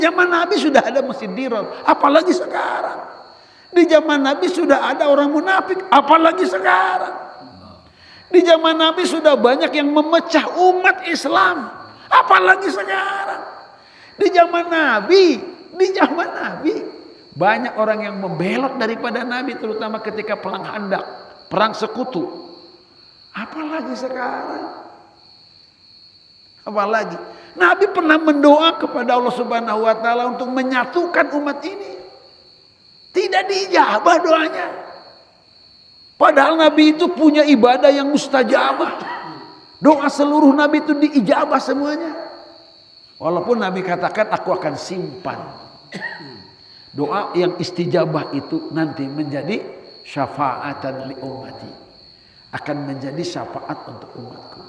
Zaman Nabi sudah ada masjid Dirar, apalagi sekarang. Di zaman Nabi sudah ada orang munafik, apalagi sekarang. Di zaman Nabi sudah banyak yang memecah umat Islam, apalagi sekarang. Di zaman Nabi banyak orang yang membelot daripada Nabi, terutama ketika perang Khandaq, perang sekutu. Apalagi sekarang. Apalagi Nabi pernah mendoa kepada Allah Subhanahu wa taala untuk menyatukan umat ini. Tidak diijabah doanya. Padahal Nabi itu punya ibadah yang mustajabah. Doa seluruh Nabi itu diijabah semuanya. Walaupun Nabi katakan aku akan simpan. Doa yang istijabah itu nanti menjadi syafaatan li ummati. Akan menjadi syafaat untuk umatku.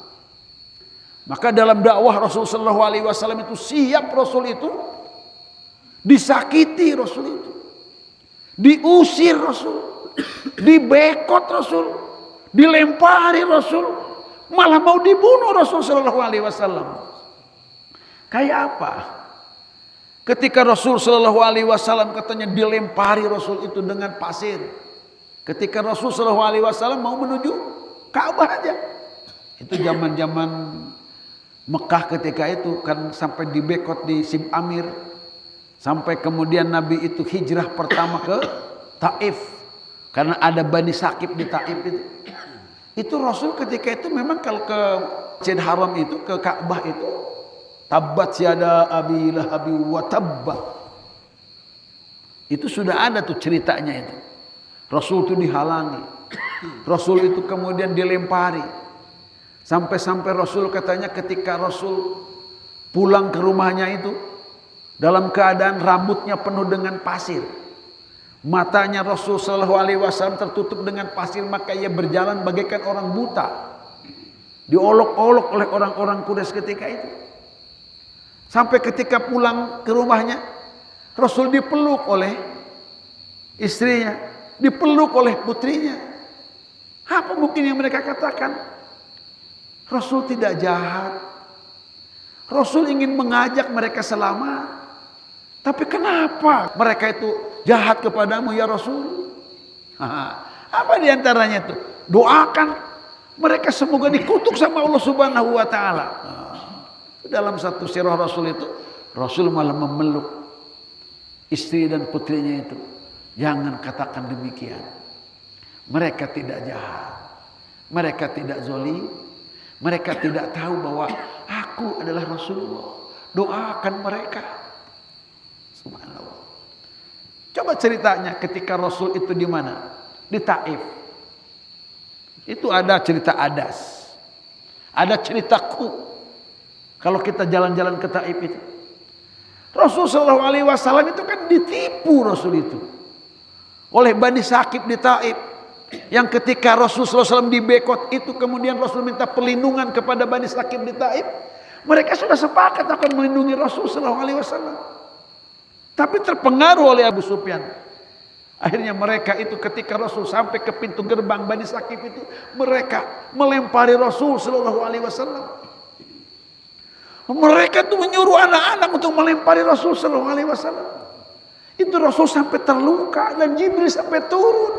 Maka dalam dakwah Rasulullah SAW itu siap Rasul itu. Disakiti Rasul itu. Diusir Rasul. Dibekot Rasul. Dilempari Rasul. Malah mau dibunuh Rasulullah SAW. Kayak apa? Ketika Rasul SAW katanya dilempari Rasul itu dengan pasir. Ketika Rasul SAW mau menuju Ka'bah aja. Itu zaman-zaman Mekah ketika itu kan sampai dibekot di Sim Amir. Sampai kemudian Nabi itu hijrah pertama ke Taif. Karena ada Bani Saqib di Taif itu. Itu Rasul ketika itu memang kalau ke Masjid Haram itu, ke Ka'bah itu. Tabbat yada abi lahabi wa tabba. Itu sudah ada tuh ceritanya itu. Rasul itu dihalangi. Rasul itu kemudian dilempari. Sampai-sampai Rasul katanya ketika Rasul pulang ke rumahnya itu dalam keadaan rambutnya penuh dengan pasir. Matanya Rasul SAW tertutup dengan pasir, maka ia berjalan bagaikan orang buta. Diolok-olok oleh orang-orang Quraisy ketika itu. Sampai ketika pulang ke rumahnya, Rasul dipeluk oleh istrinya, dipeluk oleh putrinya. Apa mungkin yang mereka katakan? Rasul tidak jahat. Rasul ingin mengajak mereka selamat. Tapi kenapa mereka itu jahat kepadamu ya Rasul? Apa diantaranya itu? Doakan mereka semoga dikutuk sama Allah Subhanahu wa taala. Dalam satu sirah Rasul itu, Rasul malah memeluk istri dan putrinya itu. Jangan katakan demikian. Mereka tidak jahat. Mereka tidak zalim. Mereka tidak tahu bahwa aku adalah Rasulullah. Doakan mereka. Subhanallah. Coba ceritanya ketika Rasul itu di mana? Di Taif. Itu ada cerita Adas. Ada cerita Ku. Kalau kita jalan-jalan ke Taif itu. Rasul SAW itu kan ditipu Rasul itu. Oleh Bani Saqib di Taif. Yang ketika Rasulullah SAW dibekot itu kemudian Rasul minta perlindungan kepada Bani Saqib di Taif. Mereka sudah sepakat akan melindungi Rasulullah SAW. Tapi terpengaruh oleh Abu Sufyan. Akhirnya mereka itu ketika Rasul sampai ke pintu gerbang Bani Saqib itu. Mereka melempari Rasulullah SAW. Mereka itu menyuruh anak-anak untuk melempari Rasulullah SAW. Itu Rasul sampai terluka dan Jibril sampai turun.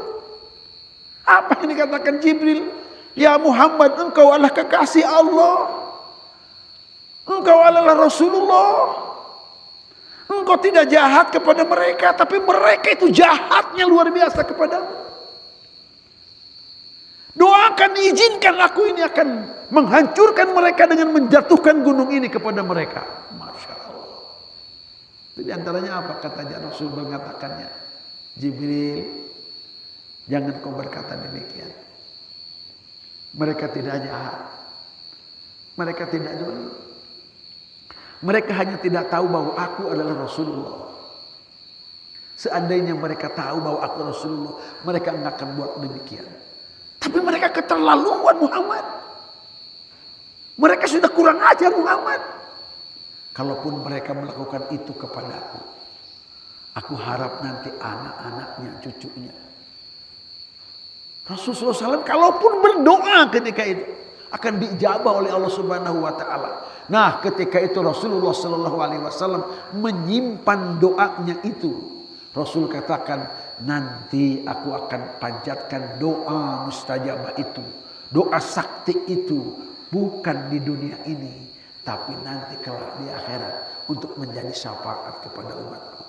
Apa yang dikatakan Jibril? Ya Muhammad, engkau adalah kekasih Allah. Engkau adalah Rasulullah. Engkau tidak jahat kepada mereka, tapi mereka itu jahatnya luar biasa kepadamu. Doakan, izinkan aku ini akan menghancurkan mereka dengan menjatuhkan gunung ini kepada mereka. Masya Allah. Itu diantaranya apa katanya Rasul mengatakannya? Jibril, jangan kau berkata demikian. Mereka tidak jahat. Mereka tidak zalim. Mereka hanya tidak tahu bahwa aku adalah Rasulullah. Seandainya mereka tahu bahwa aku Rasulullah, mereka enggak akan buat demikian. Tapi mereka keterlaluan Muhammad. Mereka sudah kurang ajar Muhammad. Kalaupun mereka melakukan itu kepadaku, aku harap nanti anak-anaknya, cucunya. Rasulullah SAW kalaupun berdoa ketika itu, akan diijabah oleh Allah Subhanahu wa taala. Nah, ketika itu Rasulullah sallallahu alaihi wasallam menyimpan doanya itu. Rasul katakan, nanti aku akan panjatkan doa mustajabah itu, doa sakti itu, bukan di dunia ini, tapi nanti kelak di akhirat untuk menjadi syafaat kepada umatku.